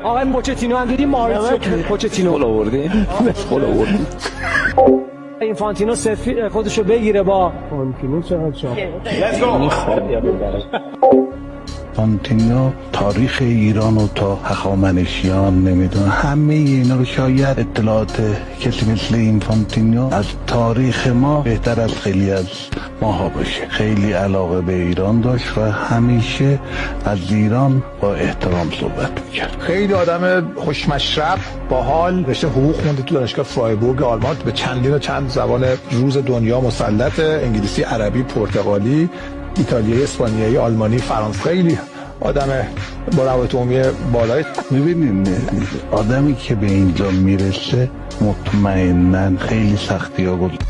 آقای پوچتینو هم دیدیم ماریتسیو پوچتینو گل آوردیم. گل آوردیم. اینفانتینو سفیر خودشو بگیره با فانتینو چقدر فانتینو تاریخ ایران و تا هخامنشیان نمیدونم همه اینا رو شاید اطلاعات کسی مثل این فانتینو از تاریخ ما بهتر از خیلی از ماها باشه. خیلی علاقه به ایران داشت و همیشه از ایران با احترام صحبت میکرد. خیلی آدم خوشمشرب، باحال، رشته حقوق خونده تو دانشگاه فرایبورگ آلمان، به چند زبان روز دنیا مسلط، انگلیسی، عربی، پرتغالی، ایتالیایی، اسپانیایی، آلمانی، فرانسه. خیلی آدم با روابط عمومی بالایی. میبینین آدمی که به اینجا میرسه مطمئنن خیلی سختی ها بود.